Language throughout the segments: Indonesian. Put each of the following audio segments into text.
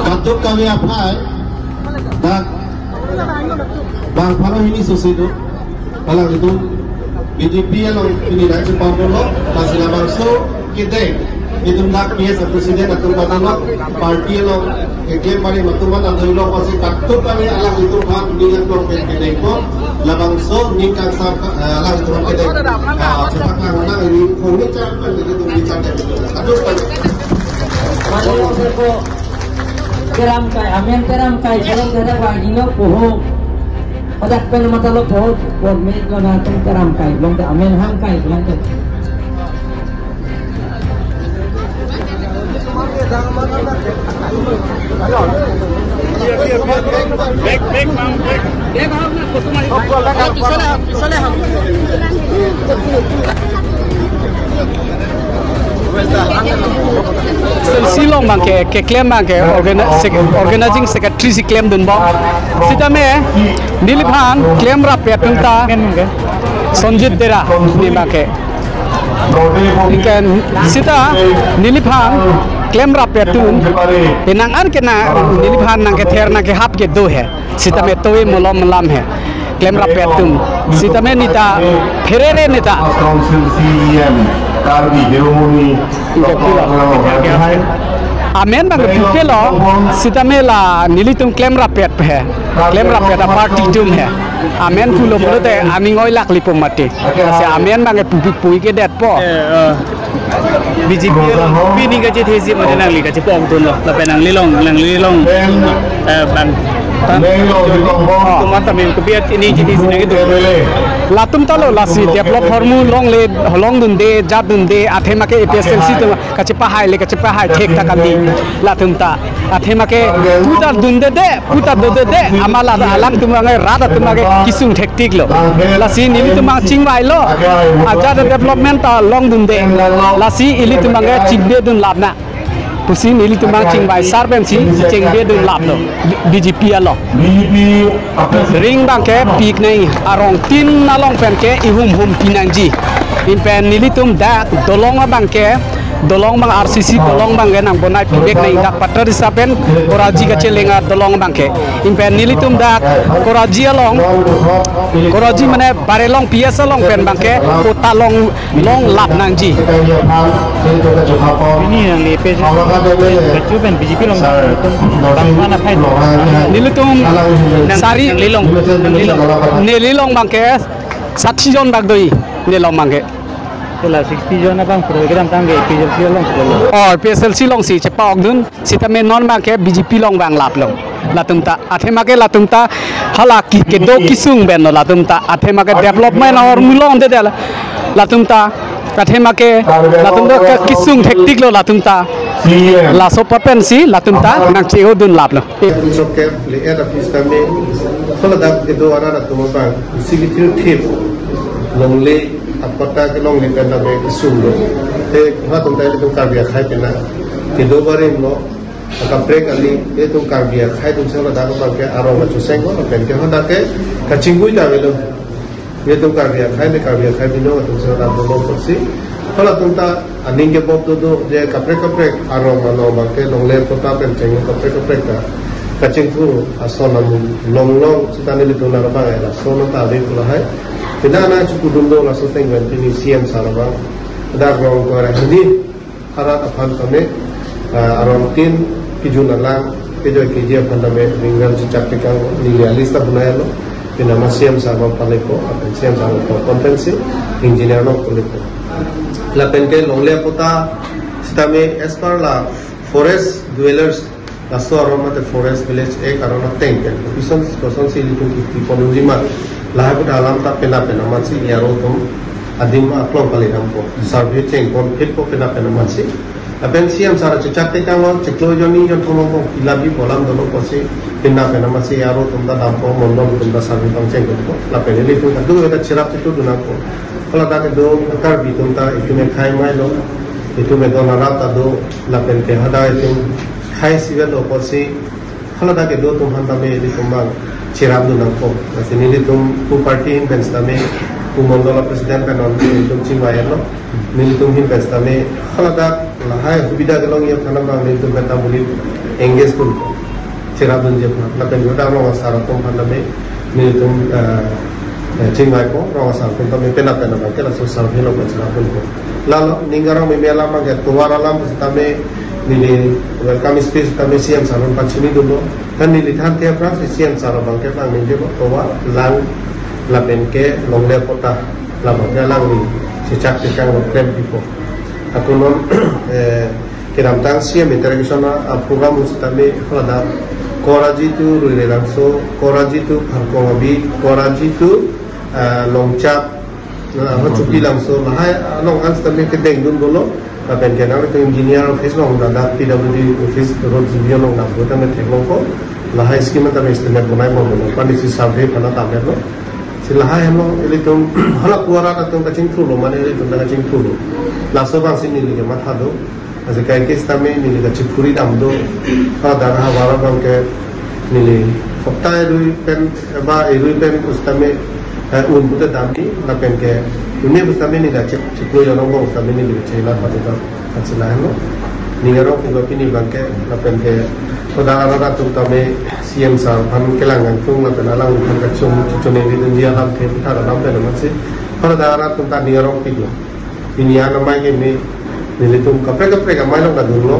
Katuk kami apa? Dan bang parah ini susidu. Kalau itu BJP yang ini raja Pablo masih labang so kita itu nak biasa presiden atau panama parti yang klaim bari matuman atau lo masih katuk kami alang itu kan dengan program kita itu labang so nikah sah alang itu kita cepat karena ini kami cakap itu bicara aduh kalau teram kai amen teram kai kalau ada wajino poho odak pen mata lo poho buat milik lo nanti teram kai belum ada amen ham kai belum ada Silong bangke ke claim bangke organizing secretary si claim dun bang sita me niliphan claim rapet tungta sonjit dera ni bangke ikan sita niliphan claim rapet tun penang an kena niliphan nang ke ther nang ke hap ke do hai sita me toy molom malam hai claim rapet tun sita me nita ferere nita amen bang puke lo sita me la nilitum claim rapet pe claim rapet party tum hai amen fulo bolte ani ngoi lak lipum mati se amen bang pui ke det po BJP bini gaji thesi mo nang li gaji pong tun lo la penang lilong bang Tumat kami kebiat ini jadi sini gitu. Latum talo lasi develop hormu long dunde jat dunde athe make EPSLC tu kacepa hai thek takandi latum ta athe make putar dunde de amala alam tumangai rada tumangai kisung hektik lo lasi nili tumang chingwai lo aja development ta long dunde lasi ili tumangai chibbe dun labna pusi nili tumang chingwai sarben si chingbe dun lablo BJP alo ring bangke pik nei arong tin nalong penke ihum pinangji impen nili tum da dolong bangke dolong bang RCC dolong bangke nang bonai pibek nei dak patar disapen koraji ka celenga dolong bangke impen nili tum da koraji along koraji mane barelong PS along pen bangke kota long lap nangji ini yang di PS baju pen BJP long bang mana pai nili tum sari lilong bangke 60 jon bagdoi nilong bangke Telah 60 jon abang program tangge PSLC long or PSLC long si cepa ogdun sita me non bangke BJP long bang lap long latumta athema ke latumta halaki ke do kisung ben no latumta athema ke development or mulong de latumta athema ke latumta ke kisung hektik lo latumta la so papensi latumta nang cheo dun lap lo ke le era pistame sola da ke do ana tumang sigitil thip longle apata ke long ni penda be kisung lo te ha tum tai tum ka bia khai pena ke do bare no ka break ali e tum ka bia khai tum sola da ko ke aro ma chu seng ko pen ke ha da ke ka chingui da be lo ye tum ka bia khai bino tum sola da lo ko si sola tum ta aning ke bob do je ka break aro ma no ba ke long le ko ta pen cheng ka break ta ka ching thu asona long sitani le tum na ba la sona ta de ko la hai tidak nak cukup dulu lah seteng ganti siam sarabang, dah orang kau ini harat apa kami orang tin kijunalang kejo kerja pandai ringan sejak tekang nilai lista bunaya lo, nama siam sarabang paleko, apa siam sarabang kompensi, engineer lo paleko. Lapen ke longlea kota, setame as per la forest dwellers, la suara mata forest village karena tengkel, kosan sili tu kita penunjiman. Lah aku dalam tak pena masih ya rotom adim aklong kali nampo survey ceng kon hit ko pena masih apen siam sara cecak te kang ceklo joni jon thomong ko ilabi bolam dono ko si pena masih ya rotom da nampo mondom tum da survey tang ceng ko la pene le tu du eta chirap tu du nampo kala ta ke do kar bi tum ta itu me khai mai lo itu me do na rata do la pen ke hada itu khai sivel lo ko si kala ta ke do tum handa me di tumbang Cirap du nampo, nasi nili tum pu party in benstame Kumondola Presiden penon nilitum cingwayan lo nilitum him pestame halada lahai hubida gelong yang tanam bang nilitum pentamulit engage pun cerah dunjep lapen jodoh lo saratom pandame nilitum cingwai ko lo saratom tame pena bang kela sosial helo cerah pun ko lalu ninggarang memela bang ya tuara lam pestame nili welcome space tame siam saron pachini dulu kan nili than tiap ras siam saron bang kela nili ko towa lang lapen ke longle kota labaknya lang ni sejak tikang krem tipo aku non kiram tang siam international program ustame pada koraji tu rule langso koraji tu harkomabi koraji tu longcap cuti langso mahai long anstame ke dengun dulu lapen ke nang engineer office long dada PWD office road review long nak buat ame teknolog ko lahai skim tame estimate bunai mo pandisi survey pada tamer lo silahai lo ilitum halak kuara atung kacing tulo mana ilitum kacing tulo laso bang sini lagi mata do asal kayak kes tame nili kacing puri dam do pada darah wala bang ke nili fakta erui pen ustame buta dam ni lapen ke dunia ustame ni kacing ciklu yang nongong ustame ni cila pada tu kacilai lo ningaro juga kini bang ke lapen ke pada arah atung tame CM sar pan kelangan tung lapen alang pan kacung cucune di dunia alam ke kita dalam pada masih pada arah atung tadi orang tiga ini yang namanya ini nilitum kapre kamai long kadung lo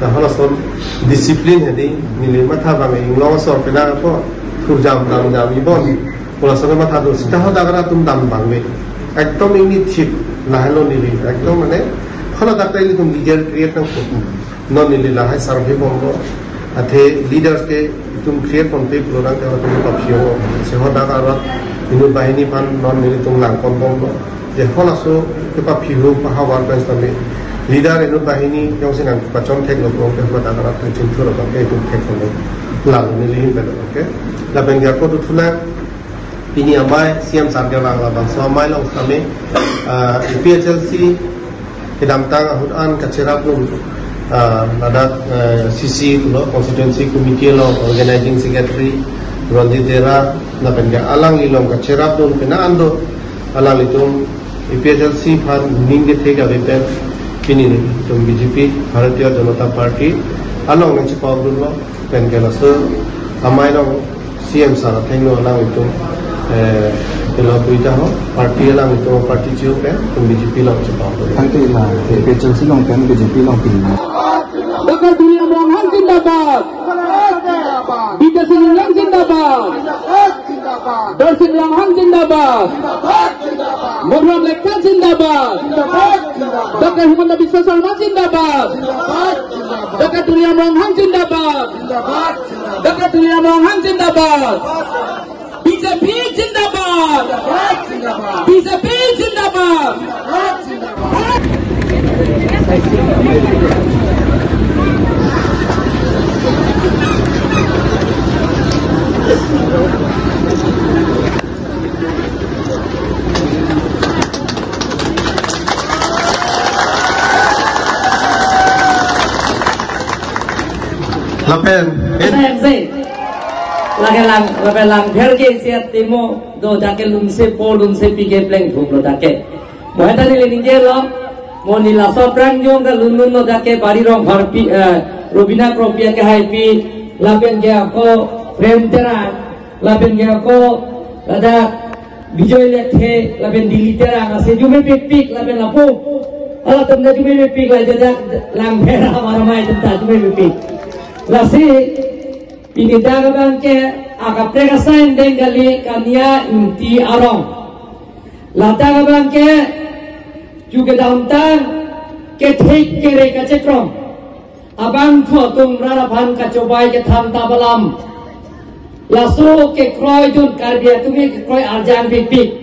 dah halason disiplin jadi nilai mata bang inglo sor pena apa kurjam ibon pola sor mata do sita dah arah atung dam bang me ekdom ini chip lahalo nili ekdom mana kalau tak ada itu leader create nang non nili lahai survey bombo ate leaders ke tum create kon pe program ke tum kapsio sehoda karat inu bahini pan non nili tum lang kon bombo je hola so ke papio pahawar kan same leader inu bahini yang sinan pacon tek lo ko ke hoda karat tin thuro ko ke tum tek ko lang nili hin bedo oke la bengar ko tutula ini amai siam sarga lang la bang so amai long same PHLC kedam tang ahudan kacerap nun ada CC lo constituency committee lo organizing secretary Ranjit Dera na penga alang ilong kacerap nun pena ando alang itum PHLC fan ninge thega wepen kini ni tum BJP Bharatiya Janata Party along nang chipaw dun lo penga la so amai lo CM sara thengno alang itum kalau kita ho parti lang itu parti cium kan BJP lang cepat. Nanti lah, PHLC long kan BJP long tinggal. Bakal dunia mohon zindabad. Bida Sinilang zindabad. Darsin Langhan zindabad. Muhammad Lekkan zindabad. Bakal Himanda Bisa Salman zindabad. Bakal dunia mohon zindabad. Bakal dunia mohon zindabad. BJP zindabad. BJP zindabad. Lapen Lakai lang herge siat timo do dake lumse po lumse pige pleng thuk lo dake mohai tani le ninge lo mo nila so prang jong ka lunun no dake bari rong har pi robina kropia ke hai pi lapen ge ko prem tera lapen ge ko ada bijoy lekhe lapen dili tera ase jume pik lapen lapu ala tumne jume pik la jada lang hera maramai tumta jume pik lasi ini dagang ke agak pregasain dengali kania inti arong. Lata dagang ke juga dauntan ke thik ke reka cekrong. Abang kho tum rara bhan ka cobai ke tham tabalam. Laso ke kroy jun karbia tumi ke kroy arjan big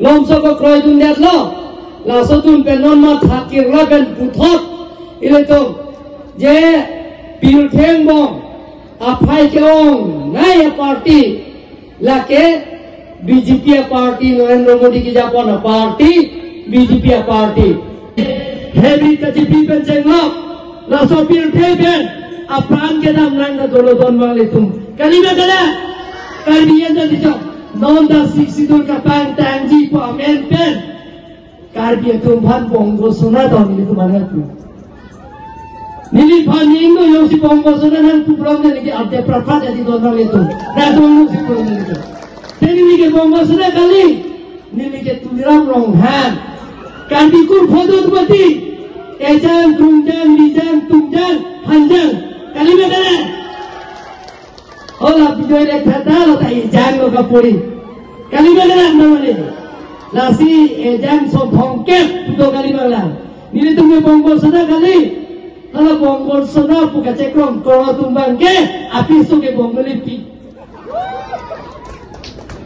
lomso ko kroy jun det lo. Laso tum penon ma thakir raben puthot ile tum je pil theng bong apai ke ong naya party lake BJP party Narendra Modi ki Japana party BJP party heavy KJP pencenglok la sopir theben apran ke dam nang na dolo don wang litum kalima kala kalbiyan jadi chok non da siksidur kapang tangji po amen pen karbi tumpan bongo suna to ni tumana tu nili phaning no yosi bongo suna nan tu prom ne ki ate praphat ati do na le tu na do nu si prom ne tu teni ni ke bongo suna kali nili ke tuliram rong han karbi kur phodo pati ejam tungjam lijam tungjam hanjang kali me kana ola bijoy le khata lo ta ejam lo kapuri kali me kana namane lasi ejam so thongkep do kali mala nili tume bongo suna kali kalau bonggol sana buka cekrong kalau tumbang ke api suke bonggol ipi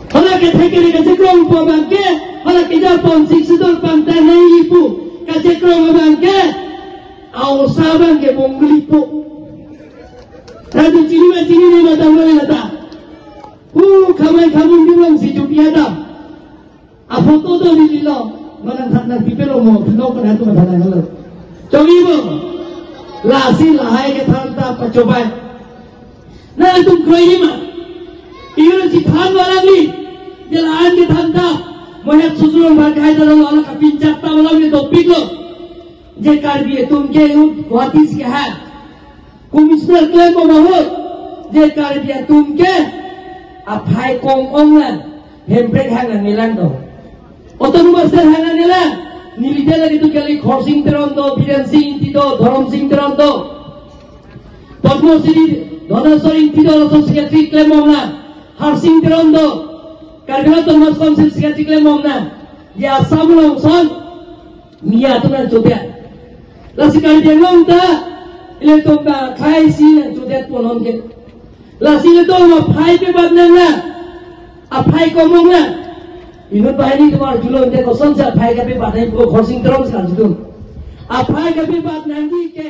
kalau kita kiri ke cekrong tumbang ke kalau kita pon siksidol pantai nai ipu ke cekrong bang ke awsabang ke bonggol ipu tadi cini ni mata mulai lata kamai kamun bilang si jupi ada foto tu di lilo mana nak pipelo mo pino kan tu mana kalau cobi bang lasi lahai ke thanta pacobai na tum koi ma iru si than wala ni jalan ke thanta mohat sujurong bhagai dalo ala ka pinjatta wala ni topik lo je kar diye tum ke ut watis ke hat komisioner klaim mohot je kar diye tum ke aphai kong onglan hembrek hangan nilang do oton master hangan nilang nilide lagi tu kali khorsing terondo biren sing tido dharam sing terondo padmo siri dhanasori tido lo secretary claim omna har sing terondo kargana thomas council secretary claim omna ya samlong son mia tunan jodya lasikar jengong ta ile to ka khai si na jodya tonon ke lasile to ma phai pe badna na a phai komong na inut bahini tumar julon de ko sonsa phai ka pe badai ko khorsing terom san judun a phai ka pe bad nangi ke